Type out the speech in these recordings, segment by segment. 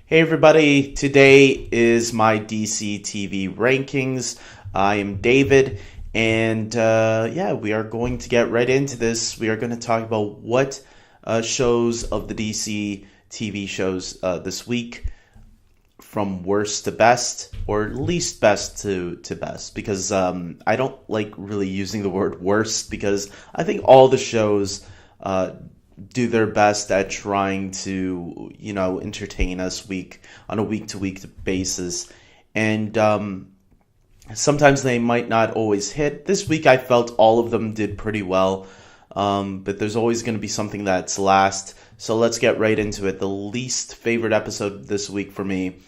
Hey everybody, today is my DCTV rankings. I am David, and we are going to get right into this. We are going to talk about what shows of the DC TV shows this week, from worst to best, or least best to best, because I don't like really using the word worst, because I think all the shows do their best at trying to, entertain us on a week-to-week basis. And sometimes they might not always hit. This week I felt all of them did pretty well, but there's always going to be something that's last. So let's get right into it. The least favorite episode this week for me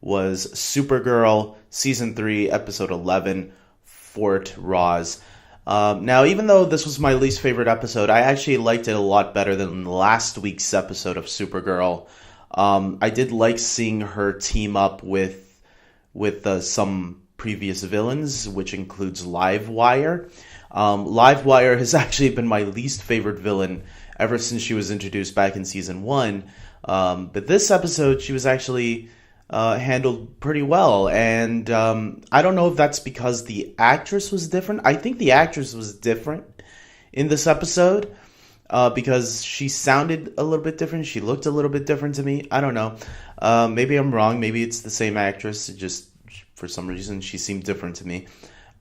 was Supergirl, Season 3, Episode 11, Fort Rozz. Now, even though this was my least favorite episode, I actually liked it a lot better than last week's episode of Supergirl. I did like seeing her team up with some previous villains, which includes Livewire. Livewire has actually been my least favorite villain ever since she was introduced back in Season 1. But this episode, she was actually handled pretty well, and I don't know if that's because the actress was different. I think the actress was different in this episode because she sounded a little bit different. She looked a little bit different to me. I don't know. Maybe I'm wrong. Maybe it's the same actress. It just, for some reason, she seemed different to me.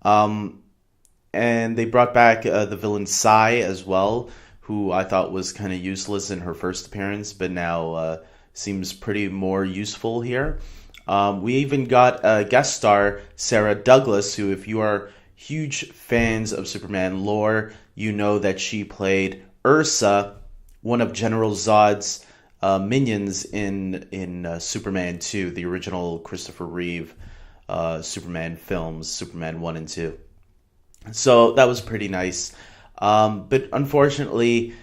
And they brought back the villain Sai as well, who I thought was kind of useless in her first appearance, but now seems pretty more useful here. We even got a guest star, Sarah Douglas, who, if you are huge fans of Superman lore, you know that she played Ursa, one of General Zod's minions in Superman 2, the original Christopher Reeve Superman films, Superman 1 and 2. So that was pretty nice. But unfortunately,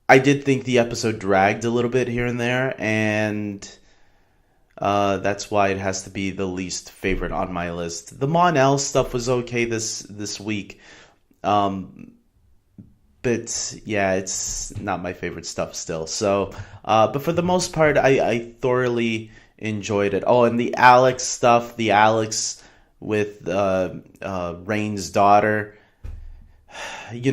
I did think the episode dragged a little bit here and there, and that's why it has to be the least favorite on my list. The Mon-El stuff was okay this week, but yeah, it's not my favorite stuff still. So, but for the most part, I thoroughly enjoyed it. Oh, and the Alex stuff, the Alex with Rain's daughter. They're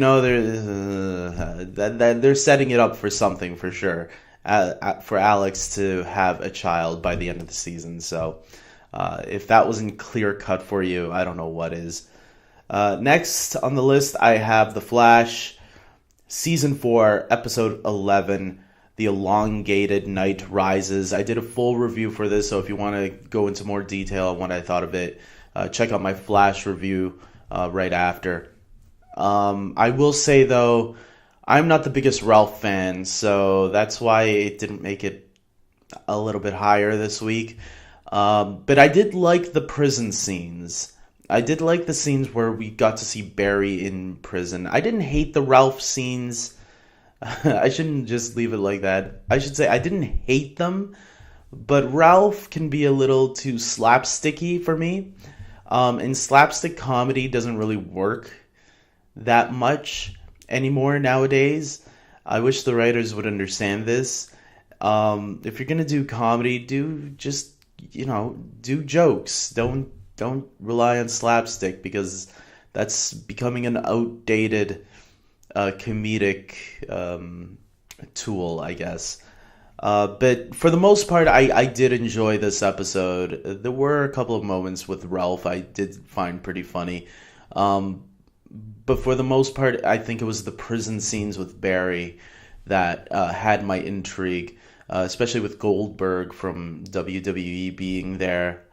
setting it up for something for sure, for Alex to have a child by the end of the season. So if that wasn't clear cut for you, I don't know what is. Next on the list, I have The Flash, Season 4, Episode 11, The Elongated Night Rises. I did a full review for this, so if you want to go into more detail on what I thought of it, check out my Flash review right after. I will say, though, I'm not the biggest Ralph fan, so that's why it didn't make it a little bit higher this week. But I did like the prison scenes. I did like the scenes where we got to see Barry in prison. I didn't hate the Ralph scenes. I shouldn't just leave it like that. I should say I didn't hate them, but Ralph can be a little too slapsticky for me. And slapstick comedy doesn't really work that much anymore nowadays. I wish the writers would understand this. If you're gonna do comedy, do jokes. Don't rely on slapstick, because that's becoming an outdated comedic tool, I guess. But for the most part, I did enjoy this episode. There were a couple of moments with Ralph I did find pretty funny. But for the most part, I think it was the prison scenes with Barry that had my intrigue, especially with Goldberg from WWE being there,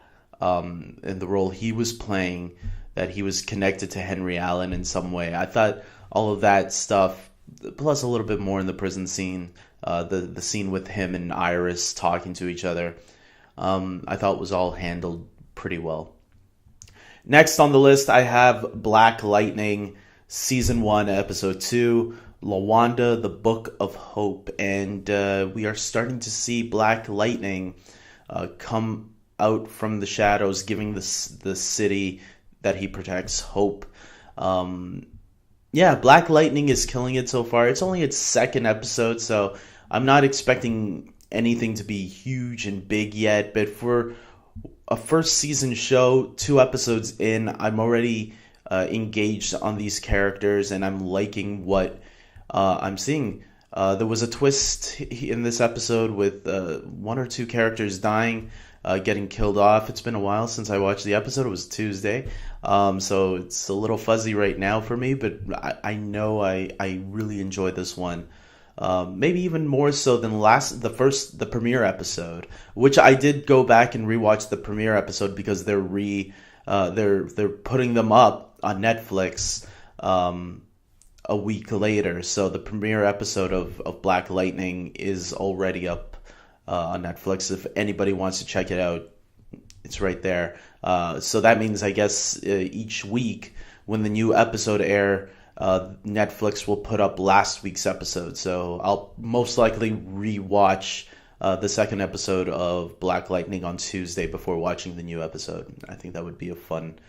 and the role he was playing, that he was connected to Henry Allen in some way. I thought all of that stuff, plus a little bit more in the prison scene, the scene with him and Iris talking to each other, I thought was all handled pretty well. Next on the list, I have Black Lightning, Season 1, Episode 2, Lawanda, the Book of Hope. And we are starting to see Black Lightning come out from the shadows, giving the city that he protects hope. Black Lightning is killing it so far. It's only its second episode, so I'm not expecting anything to be huge and big yet, but for a first season show, 2 episodes in, I'm already engaged on these characters, and I'm liking what I'm seeing. There was a twist in this episode with 1 or 2 characters dying, getting killed off. It's been a while since I watched the episode. It was Tuesday, so it's a little fuzzy right now for me, but I know I really enjoyed this one. Maybe even more so than the premiere episode, which I did go back and rewatch the premiere episode because they're putting them up on Netflix a week later. So the premiere episode of Black Lightning is already up on Netflix. If anybody wants to check it out, it's right there. So that means, I guess, each week when the new episode air, Netflix will put up last week's episode. So I'll most likely rewatch the second episode of Black Lightning on Tuesday before watching the new episode. I think that would be a fun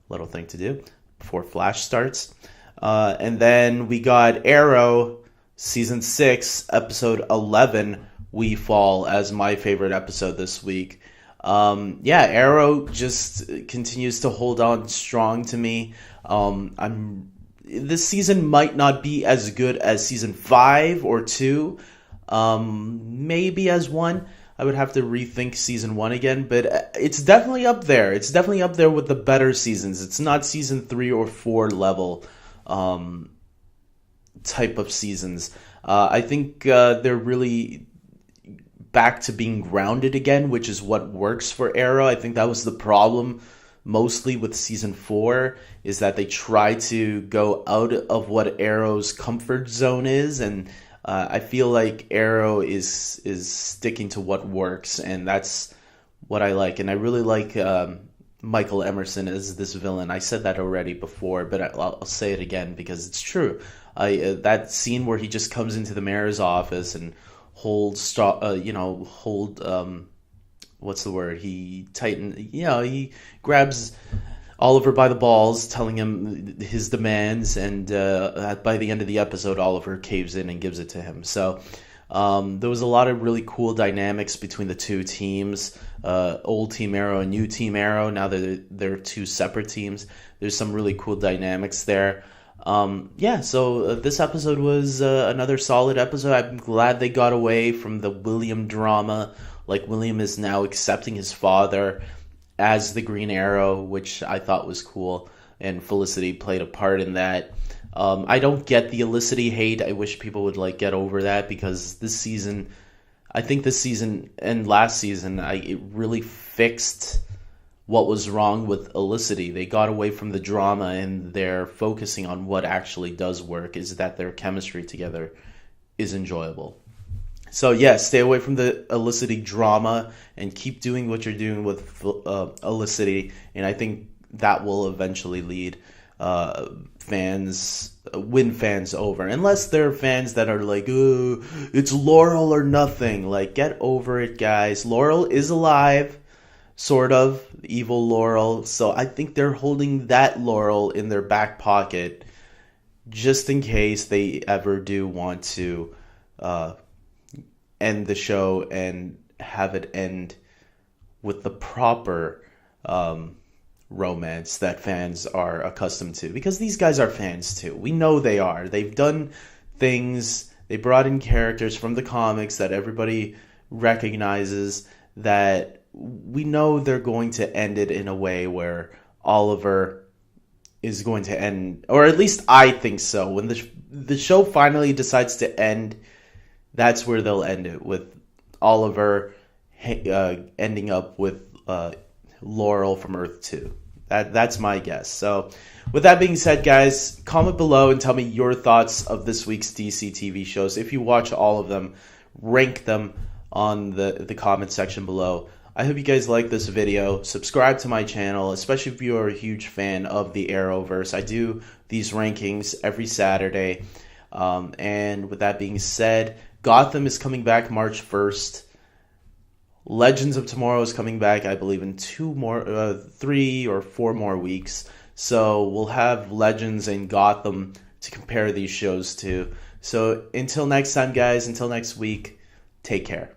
little thing to do before Flash starts. And then we got Arrow, Season 6, Episode 11, We Fall, as my favorite episode this week. Arrow just continues to hold on strong to me. This season might not be as good as Season 5 or 2, maybe as 1. I would have to rethink Season 1 again, but it's definitely up there. It's definitely up there with the better seasons. It's not Season 3 or 4 level type of seasons. I think they're really back to being grounded again, which is what works for Arrow. I think that was the problem mostly with Season 4, is that they try to go out of what Arrow's comfort zone is, and I feel like Arrow is sticking to what works, and that's what I like. And I really like Michael Emerson as this villain. I said that already before, but I'll say it again because it's true. That scene where he just comes into the mayor's office and he grabs Oliver by the balls, telling him his demands, and by the end of the episode, Oliver caves in and gives it to him. So there was a lot of really cool dynamics between the two teams, old Team Arrow and new Team Arrow. Now they're two separate teams. There's some really cool dynamics there. So this episode was another solid episode. I'm glad they got away from the William drama. Like, William is now accepting his father as the Green Arrow, which I thought was cool, and Felicity played a part in that. I don't get the Felicity hate. I wish people would get over that, because this season and last season, it really fixed what was wrong with Felicity. They got away from the drama, and they're focusing on what actually does work, is that their chemistry together is enjoyable. So stay away from the Felicity drama and keep doing what you're doing with Felicity, and I think that will eventually lead win fans over. Unless they're fans that are like, "Oh, it's Laurel or nothing." Get over it, guys. Laurel is alive, sort of, evil Laurel. So I think they're holding that Laurel in their back pocket just in case they ever do want to end the show and have it end with the proper romance that fans are accustomed to. Because these guys are fans too. We know they are. They've done things. They brought in characters from the comics that everybody recognizes, that we know they're going to end it in a way where Oliver is going to end, or at least I think so. When the show finally decides to end, that's where they'll end it, with Oliver ending up with Laurel from Earth 2. That's my guess. So with that being said, guys, comment below and tell me your thoughts of this week's DC TV shows. If you watch all of them, rank them on the comment section below. I hope you guys like this video. Subscribe to my channel, especially if you are a huge fan of the Arrowverse. I do these rankings every Saturday. And with that being said, Gotham is coming back March 1st. Legends of Tomorrow is coming back, I believe, in 3 or 4 more weeks. So we'll have Legends and Gotham to compare these shows to. So until next time, guys, until next week, take care.